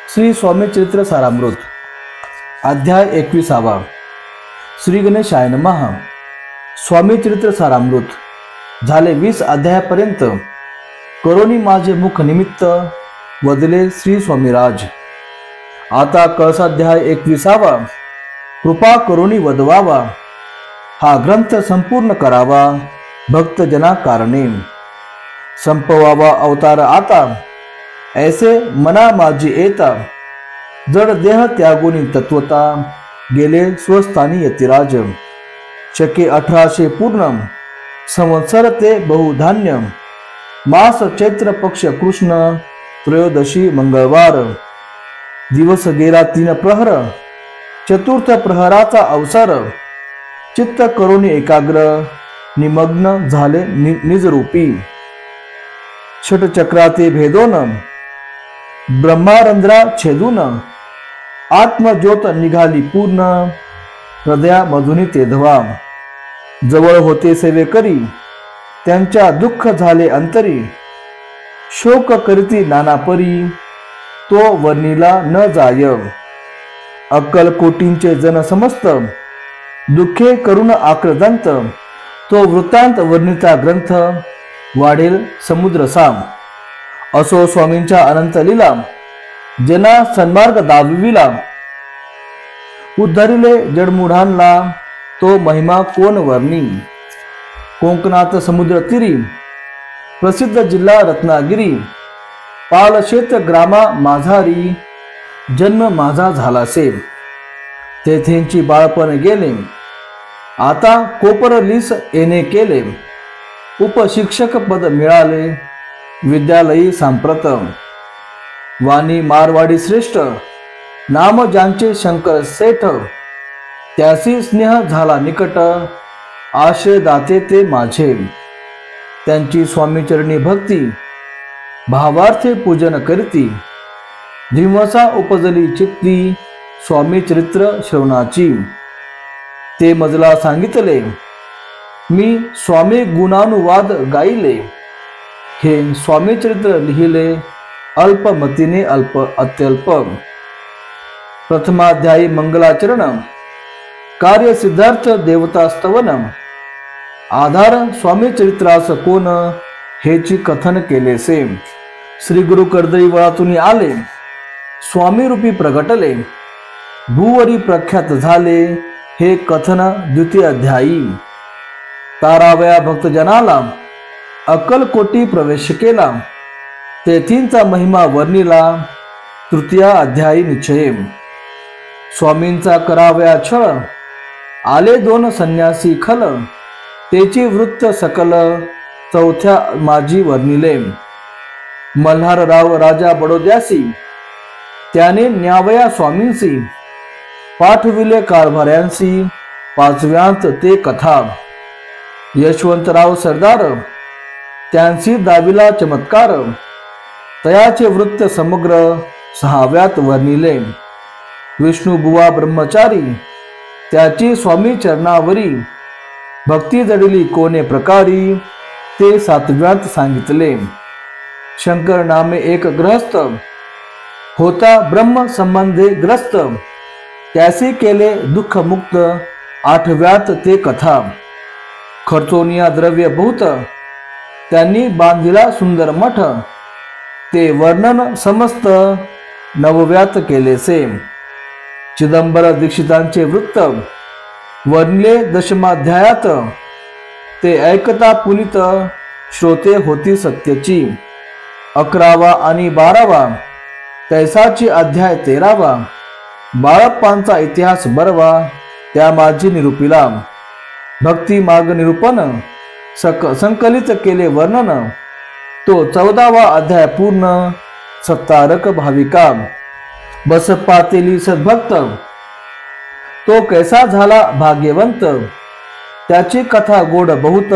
श्री स्वामी चरित्र सारामृत अध्याय 21। श्री गणेशाय नमः। स्वामी चरित्र सारामृत झाले 20 अध्यायापर्यंत। करोनी माझे मुख निमित्त वदले श्री स्वामीराज। आता कळसाध्याय 21। कृपा करोनी वदवावा, हा ग्रंथ संपूर्ण करावा भक्तजना कारणे। संपवावा अवतार आता, ऐसे मना माझी येता। जड देह त्यागुनी तत्वता, गेले स्वस्थानी यतिराज। शके 1800 पूर्ण, संवत्सर ते बहुधान्य। मास चैत्र पक्ष कृष्ण, त्रयोदशी मंगळवार। दिवस गेला 3 प्रहर, चतुर्थ प्रहराचा अवसर। चित्त करोनी एकाग्र, निमग्न झाले निजरूपी। षटचक्राते भेदोन, ब्रह्मारंध्रा छेदून। आत्मज्योत निघाली पूर्ण, हृदयामधुनी तेधवा। जवळ होते सेवेकरी, त्यांच्या दुःख झाले अंतरी। शोक करीती नानापरी, तो वर्णिला न जाय। अक्कल कोटींचे जन समस्त, दुःखे करुण आक्रदंत। तो वृत्तांत वर्णिता ग्रंथ, वाढेल समुद्र साम। असो स्वामींच्या अनंत लीला, जना सन्मार्ग दाविला। उद्धरिले जडमूढांना, तो महिमा कोण वर्णी। कोकणात समुद्र तीरी, प्रसिद्ध जिल्हा रत्नागिरी। पालशेत ग्रामा माझारी, जन्म माझा झालासे। तेथेंची बाळपण गेले, आता कोपरलीस येणे केले। उपशिक्षक पद मिळाले, विद्यालयी सांप्रत। वाणी मारवाडी श्रेष्ठ, नाम ज्यांचे शंकर सेठ। त्यासी स्नेह झाला निकट, आश्रयदाते ते माझे। त्यांची स्वामीचरणी भक्ती, भावार्थे पूजन करीती। धिवसा उपजली चित्ती, स्वामी चरित्र श्रवणाची। ते मजला सांगितले, मी स्वामी गुणानुवाद गाईले। हे स्वामी चरित्र लिहिले, अल्पमतीने अल्प अत्यल्प। प्रथमाध्यायी मंगलाचरण, कार्य सिद्धार्थ देवता स्तवन। आधार स्वामी चरित्रास कोण, हेची कथन केलेसे। श्री गुरु कर्दळी वळातून आले, स्वामी रूपी प्रगटले। भूवरी प्रख्यात झाले, हे कथन द्वितीय अध्यायी। तारावया भक्तजनाला, अक्कलकोटी प्रवेश केला। तेथींचा महिमा वर्णिला, तृतीय अध्यायी निश्चय। स्वामींचा करावया छळ, आले 2 संन्यासी खल। तेची वृत्त सकल, चौथ्या माझी वर्णिले। मल्हारराव राजा बडोद्यासी, त्याने न्यावया स्वामींसी। पाठविले कारभाऱ्यांसी, 5व्यांत ते कथा। यशवंतराव सरदार, त्यांची दाविला चमत्कार। तयाचे वृत्त समग्र, 6व्यात वर्णिले। विष्णुबुवा ब्रह्मचारी, त्याची स्वामी चरणावरी। भक्ती जडिली कोणे प्रकारी, ते 7व्यात सांगितले। शंकर नामे एक गृहस्थ, होता ब्रह्म संबंधे ग्रस्त। त्यासी केले दुःख मुक्त, 8व्यात ते कथा। खर्चोनिया द्रव्य बहुत, त्यांनी बांधिला सुंदर मठ। ते वर्णन समस्त, 9व्यात केलेसे। चिदंबर दीक्षितांचे वृत्त, वर्णिले 10माध्यायात। ते ऐकता पुनित, श्रोते होती सत्यची। 11वा आणि 12वा, तैसाची अध्याय 13वा। बाळप्पांचा इतिहास बरवा, त्या माझी निरूपिला। भक्ती मार्ग निरूपण, संकलित केले वर्णन। तो 14वा अध्याय पूर्ण, सत्तारक भाविका। बसप्पा तेली सद्भक्त, तो कैसा झाला भाग्यवंत। त्याची कथा गोड बहुत,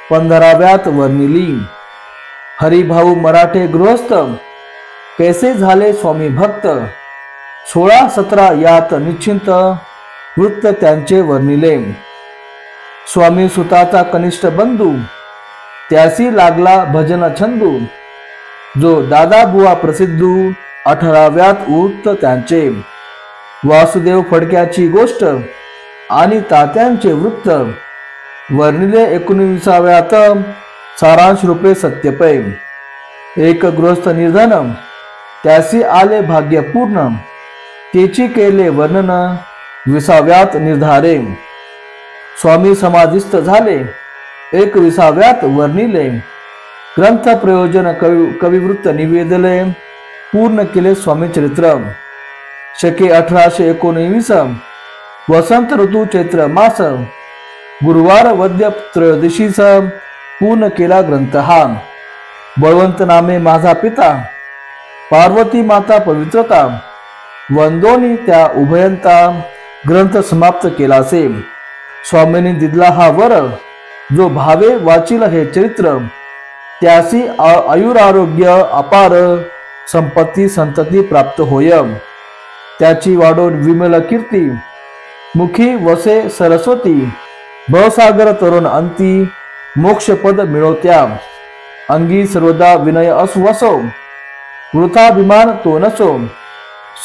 15व्यात वर्णिली। हरिभाऊ मराठे गृहस्थ, कैसे झाले स्वामी भक्त। 16-17 यात निश्चिंत, वृत्त त्यांचे वर्णिले। स्वामी सुताचा कनिष्ठ बंधू, त्यासी लागला भजन छंदू। जो दादा बुवा प्रसिद्धू 18व्यात वृत्त त्यांचे, वासुदेव फडक्याची गोष्ट आणि तात्यांचे वृत्त, वर्णिले 19व्यात सारांश रूपे सत्यपै, एक गृहस्थ निर्धन त्यासी आले भाग्यपूर्ण, तेची केले वर्णन 20व्यात निर्धारे, स्वामी समाधिस्थ झाले 21व्यात वर्णिले, ग्रंथ प्रयोजन कविवृत्त निवेदले, पूर्ण केले स्वामी चरित्र, शके 1819, वसंत ऋतू चैत्र मास, गुरुवार वद्य त्रयोदशीस पूर्ण केला ग्रंथ हा, बळवंत नामे माझा पिता, पार्वती माता पवित्रता, वंदोनी त्या उभयंता, ग्रंथ समाप्त केलासे, स्वामींनी दिला हा वर, जो भावे वाचिल हे चरित्र, त्यासी आयुरारोग्य अपार, संपत्ती संतती प्राप्त होय, त्याची वाढो विमल कीर्ती, मुखी वसे सरस्वती, भवसागर तरुण अंती, मोक्षपद मिळवत्या, अंगी सर्वदा विनय असो, वृथाभिमान तो नसो,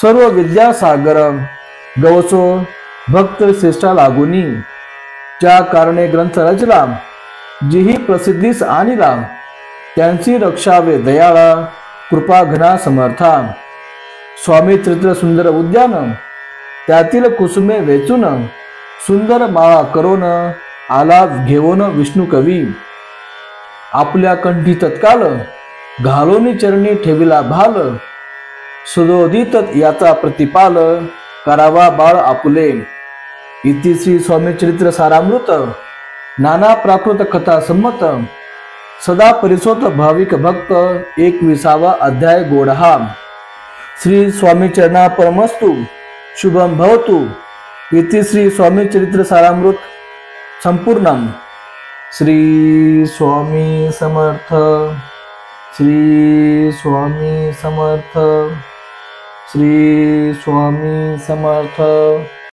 सर्व विद्या सागर गवसो, भक्त श्रेष्ठा लागुनी, ज्या कारणे ग्रंथ रचला, जीही प्रसिद्धीस आणिला, त्यांची रक्षावे दयाळा, कृपा घना समर्था, स्वामी चरित्र सुंदर उद्यान, त्यातील कुसुमे वेचून, सुंदर माळा करून, आला घेऊन विष्णू कवी, आपल्या कंठी तत्काल, घालोनी चरणी ठेविला भाल, सुदोदित याचा प्रतिपाल, करावा बाळ आपुले, इति श्री स्वामी चरित्र सारामृत, नाना प्राकृत कथा संमत, सदा परिसोत भाविक भक्त, 21वा अध्याय गोडहा, श्री स्वामी चरणा परमस्तु, शुभम भवतु, इति श्री स्वामी चरित्र सारामृत संपूर्णम, श्री स्वामी समर्थ, श्री स्वामी समर्थ, श्री स्वामी समर्थ।